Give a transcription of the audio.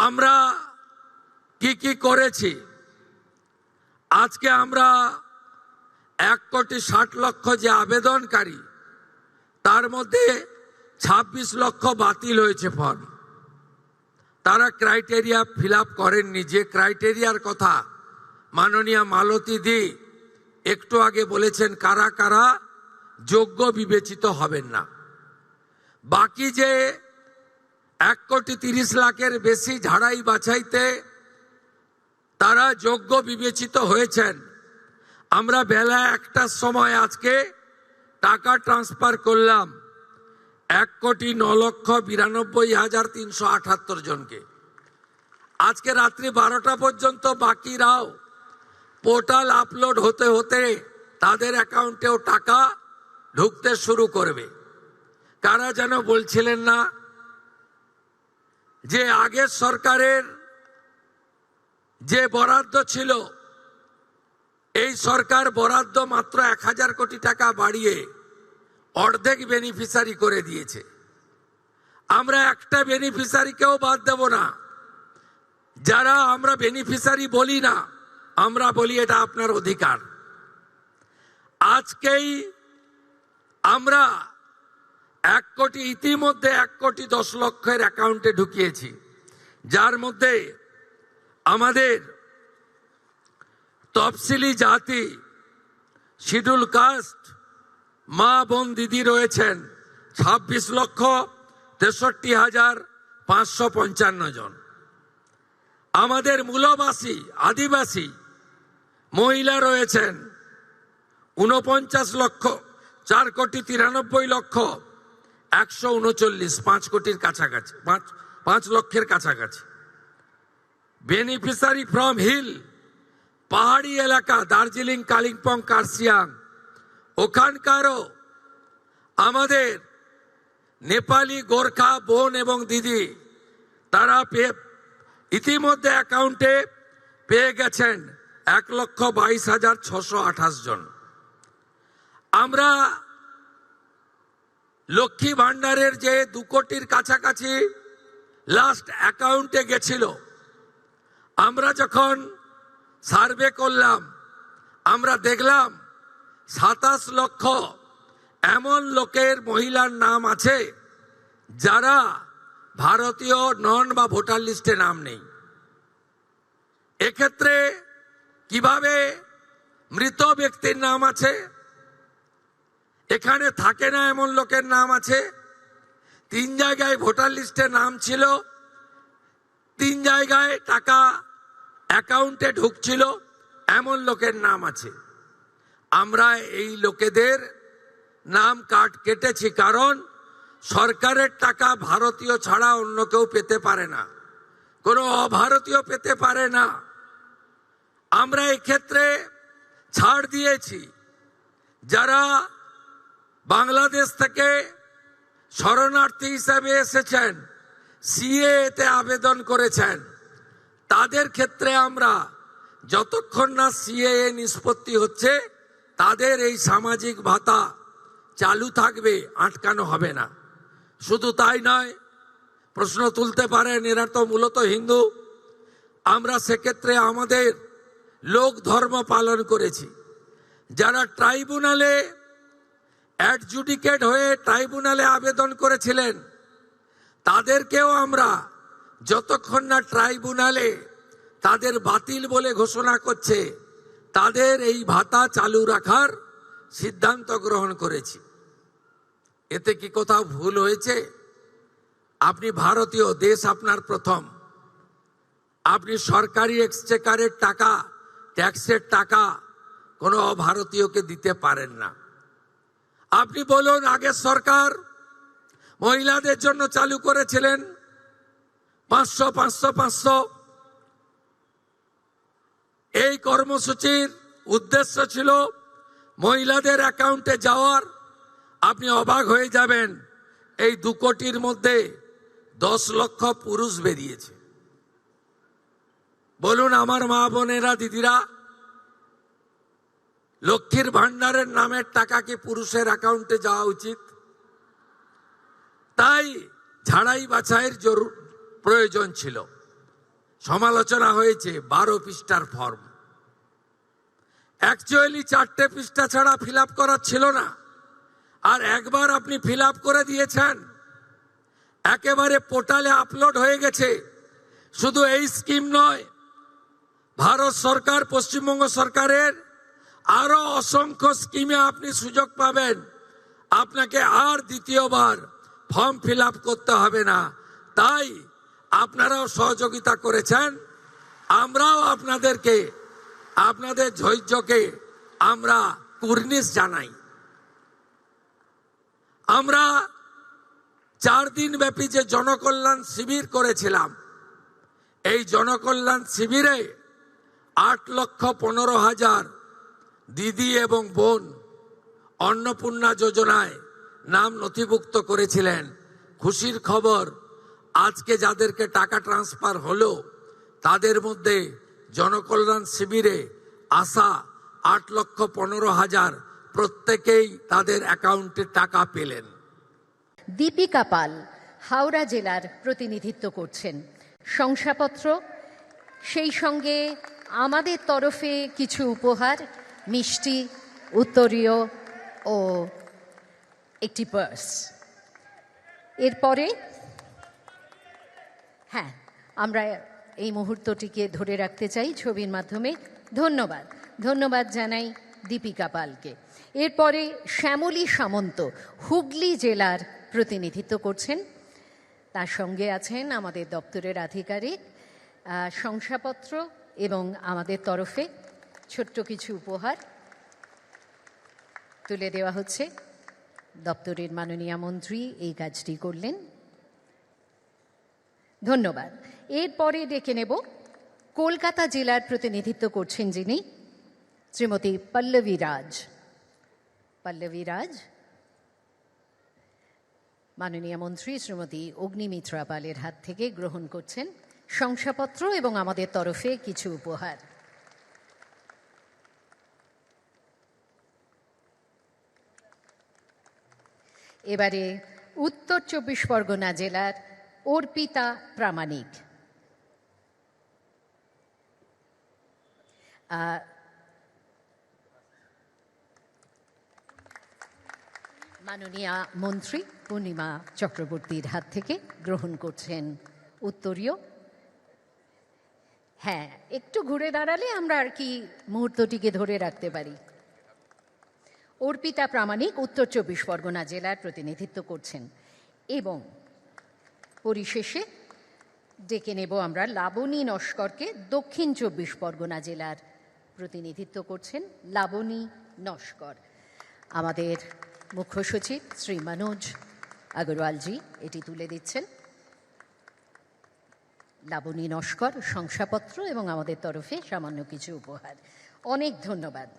আমরা কি করেছি। আজকে আমরা 1,60,00,000 যে আবেদনকারী, তার মধ্যে 26 লক্ষ বাতিল হয়েছে ফর্ম। তারা ক্রাইটেরিয়া ফিল আপ করেননি। যে ক্রাইটেরিয়ার কথা মাননীয় মালতী দি একটু আগে বলেছেন, কারা কারা যোগ্য বিবেচিত হবেন না। বাকি যে 1,30,00,000-এর বেশি ঝাড়াই বাছাইতে তারা যোগ্য বিবেচিত হয়েছেন, আমরা বেলা 1টার সময় আজকে টাকা ট্রান্সফার করলাম 1,09,92,378 জনকে। আজকে রাত্রি 12টা পর্যন্ত বাকিরাও পোর্টাল আপলোড হতে হতে তাদের অ্যাকাউন্টেও টাকা ঢুকতে শুরু করবে। কারা যেন বলছিলেন না যে আগের সরকারের যে বরাদ্দ ছিল, এই সরকার বরাদ্দ মাত্র 1,000 কোটি টাকা বাড়িয়ে অর্ধেক বেনিফিশিয়ারি করে দিয়েছে। আমরা একটা বেনিফিশিয়ারিকেও বাদ দেব না। যারা আমরা বেনিফিশিয়ারি বলি না, আমরা বলি এটা আপনার অধিকার। আজকেই আমরা 1 কোটি, ইতিমধ্যে 1,10,00,000-এর অ্যাকাউন্টে ঢুকিয়েছি, যার মধ্যে আমাদের তফসিলি জাতি, শিডিউল কাস্ট, মা বোন দিদি রয়েছেন 26,63,555 জন। আমাদের মূলবাসী আদিবাসী মহিলা রয়েছেন 49,04,93,139,139, 5 কোটির কাছাকাছি, 5 লক্ষের কাছাকাছি। বেনিফিশিয়ারি ফ্রম হিল, পাহাড়ি এলাকা, দার্জিলিং, কালিম্পং, কার্শিয়াং, ওখানকারও আমাদের নেপালি গোর্খা বোন এবং দিদি, তারা ইতিমধ্যে অ্যাকাউন্টে পেয়ে গেছেন 1,22,628 জন। আমরা লক্ষ্মী ভান্ডারের যে 2 কোটির কাছাকাছি লাস্ট অ্যাকাউন্টে গেছিল, আমরা যখন সার্ভে করলাম, আমরা দেখলাম 27 লক্ষ এমন লোকের, মহিলার নাম আছে যারা ভারতীয় নন বা ভোটার লিস্টে নাম নেই। এক্ষেত্রে কিভাবে মৃত ব্যক্তির নাম আছে, এখানে থাকে না এমন লোকের নাম আছে। 3 জায়গায় ভোটার লিস্টে নাম ছিল, 3 জায়গায় টাকা অ্যাকাউন্টে ঢুকছিল, এমন লোকের নাম আছে। আমরা এই লোকেদের নাম কেটেছি, কারণ সরকারের টাকা ভারতীয় ছাড়া অন্য কেউ পেতে পারে না, কোনো অভারতীয় পেতে পারে না। আমরা এক্ষেত্রে ছাড় দিয়েছি। যারা বাংলাদেশ থেকে শরণার্থী হিসাবে এসেছেন, সিএতে আবেদন করেছেন, তাদের ক্ষেত্রে আমরা যতক্ষণ না সিএ নিষ্পত্তি হচ্ছে, তাদের এই সামাজিক ভাতা চালু থাকবে, আটকানো হবে না। শুধু তাই নয়, প্রশ্ন তুলতে পারেন এরা তো মূলত হিন্দু। আমরা সেক্ষেত্রে আমাদের লোক ধর্ম পালন করেছি। যারা ট্রাইব্যুনালে অ্যাডজুডিকেট হয়ে ট্রাইব্যুনালে আবেদন করেছিলেন, তাদেরকেও আমরা যতক্ষণ না ট্রাইব্যুনালে তাদের বাতিল বলে ঘোষণা করছে, তাদের এই ভাতা চালু রাখার সিদ্ধান্ত গ্রহণ করেছি। এতে কি কোথাও ভুল হয়েছে? আপনি ভারতীয়, দেশ আপনার প্রথম। আপনি সরকারি এক্সচেকারের টাকা, ট্যাক্সের টাকা কোনো অভারতীয়কে দিতে পারেন না। আপনি বলুন, আগের সরকার মহিলাদের জন্য চালু করেছিলেন 500 500 500। এই কর্মসূচির উদ্দেশ্য ছিল মহিলাদের অ্যাকাউন্টে যাওয়ার। আপনি অবাক হয়ে যাবেন, এই 2 কোটির মধ্যে 10 লক্ষ পুরুষ বেরিয়েছে। বলুন আমার মা বোনেরা, দিদিরা, লক্ষ্মীর ভান্ডারের নামের টাকা কি পুরুষের অ্যাকাউন্টে যাওয়া উচিত? তাই ঝাড়াই বাছাইয়ের প্রয়োজন ছিল। সমালোচনা হয়েছে 12 পৃষ্ঠার ফর্ম। অ্যাকচুয়ালি 4টে পৃষ্ঠা ছাড়া ফিল আপ করার ছিল না, আর একবার আপনি ফিল আপ করে দিয়েছেন, একেবারে পোর্টালে আপলোড হয়ে গেছে। শুধু এই স্কিম নয়, ভারত সরকার, পশ্চিমবঙ্গ সরকারের আরো অসংখ্য স্কিমে আপনি সুযোগ পাবেন। আপনাকে আর দ্বিতীয়বার ফর্ম ফিল আপ করতে হবে না। তাই আপনারাও সহযোগিতা করেছেন, আমরাও আপনাদেরকে, আপনাদের ধৈর্যকে আমরা কুর্নিশ জানাই। আমরা 4 দিন ব্যাপী যে জনকল্যাণ শিবির করেছিলাম, এই জনকল্যাণ শিবিরে 8,15,000 দিদি এবং বোন অন্নপূর্ণা যোজনায় নাম নথিভুক্ত করেছিলেন। খুশির খবর, আজকে যাদেরকে টাকা ট্রান্সফার হলো তাদের মধ্যে জনকল্যাণ শিবিরে আসা 8,15,000 প্রত্যেকেই তাদের অ্যাকাউন্টে টাকা পেলেন। দীপিকা পাল হাওড়া জেলার প্রতিনিধিত্ব করছেন। শংসাপত্র, সেই সঙ্গে আমাদের তরফে কিছু উপহার, মিষ্টি, উত্তরীয় ও একটি পার্স। এরপরে হ্যাঁ, আমরা এই মুহূর্তটিকে ধরে রাখতে চাই ছবির মাধ্যমে। ধন্যবাদ জানাই দীপিকা পালকে। এরপরে শ্যামলী সামন্ত হুগলি জেলার প্রতিনিধিত্ব করছেন। তার সঙ্গে আছেন আমাদের দপ্তরের আধিকারিক। শংসাপত্র এবং আমাদের তরফে ছোট্ট কিছু উপহার তুলে দেওয়া হচ্ছে। দপ্তরের মাননীয় মন্ত্রী এই কাজটি করলেন, ধন্যবাদ। এরপরে ডেকে নেব কলকাতা জেলার প্রতিনিধিত্ব করছেন যিনি, শ্রীমতী পল্লবী রাজ। মাননীয় মন্ত্রী শ্রীমতী অগ্নিমিত্রা পালের হাত থেকে গ্রহণ করছেন শংসাপত্র এবং আমাদের তরফে কিছু উপহার। এবারে উত্তর 24 পরগনা জেলার অর্পিতা প্রামাণিক। মাননীয়া মন্ত্রী পূর্ণিমা চক্রবর্তীর হাত থেকে গ্রহণ করছেন উত্তরীয়। হ্যাঁ, একটু ঘুরে দাঁড়ালে আমরা আর কি মুহূর্তটিকে ধরে রাখতে পারি। অর্পিতা প্রামাণিক উত্তর 24 পরগনা জেলার প্রতিনিধিত্ব করছেন। এবং পরিশেষে ডেকে নেব আমরা লাবণী নস্করকে, দক্ষিণ 24 পরগনা জেলার প্রতিনিধিত্ব করছেন লাবণী নস্কর। আমাদের মুখ্য সচিব শ্রী মনোজ আগরওয়ালজি এটি তুলে দিচ্ছেন। লাবণী নস্কর, শংসাপত্র এবং আমাদের তরফে সামান্য কিছু উপহার। অনেক ধন্যবাদ।